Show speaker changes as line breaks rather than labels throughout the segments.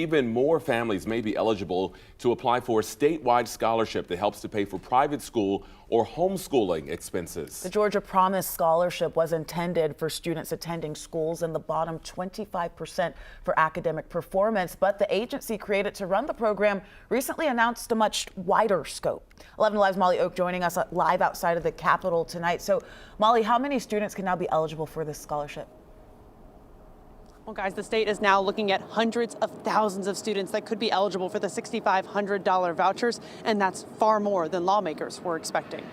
Even more families may be eligible to apply for a statewide scholarship that helps to pay for private school or homeschooling expenses.
The Georgia Promise Scholarship was intended for students attending schools in the bottom 25% for academic performance, but the agency created to run the program recently announced a much wider scope. 11 Alive's Molly Oak joining us live outside of the Capitol tonight. So, Molly, how many students can now be eligible for this scholarship?
Well, guys, the state is now looking at hundreds of thousands of students that could be eligible for the $6,500 vouchers, and that's far more than lawmakers were expecting.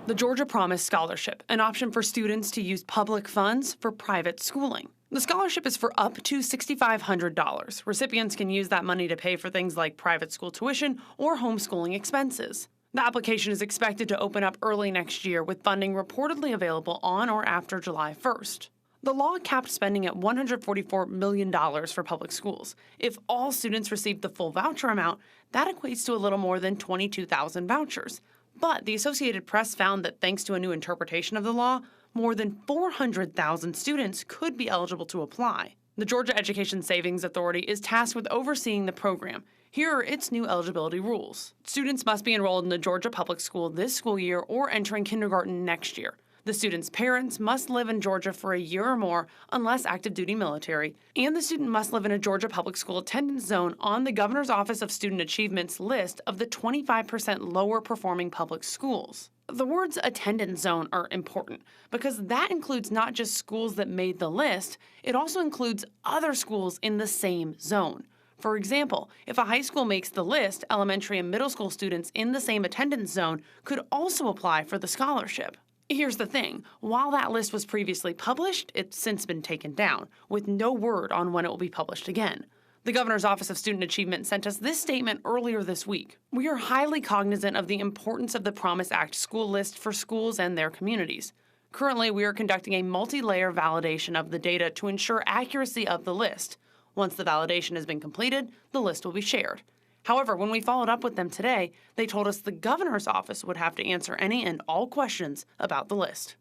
The Georgia Promise Scholarship, an option for students to use public funds for private schooling. The scholarship is for up to $6,500. Recipients can use that money to pay for things like private school tuition or homeschooling expenses. The application is expected to open up early next year, with funding reportedly available on or after July 1st. The law capped spending at $144 million for public schools. If all students receive the full voucher amount, that equates to a little more than 22,000 vouchers. But the Associated Press found that thanks to a new interpretation of the law, more than 400,000 students could be eligible to apply. The Georgia Education Savings Authority is tasked with overseeing the program. Here are its new eligibility rules. Students must be enrolled in the Georgia public school this school year or entering kindergarten next year. The student's parents must live in Georgia for a year or more unless active duty military, and the student must live in a Georgia public school attendance zone on the Governor's Office of Student Achievement's list of the 25% lower performing public schools. The words attendance zone are important because that includes not just schools that made the list, it also includes other schools in the same zone. For example, if a high school makes the list, elementary and middle school students in the same attendance zone could also apply for the scholarship. Here's the thing, while that list was previously published, it's since been taken down, with no word on when it will be published again. The Governor's Office of Student Achievement sent us this statement earlier this week. We are highly cognizant of the importance of the Promise Act school list for schools and their communities. Currently, we are conducting a multi-layer validation of the data to ensure accuracy of the list. Once the validation has been completed, the list will be shared. However, when we followed up with them today, they told us the governor's office would have to answer any and all questions about the list.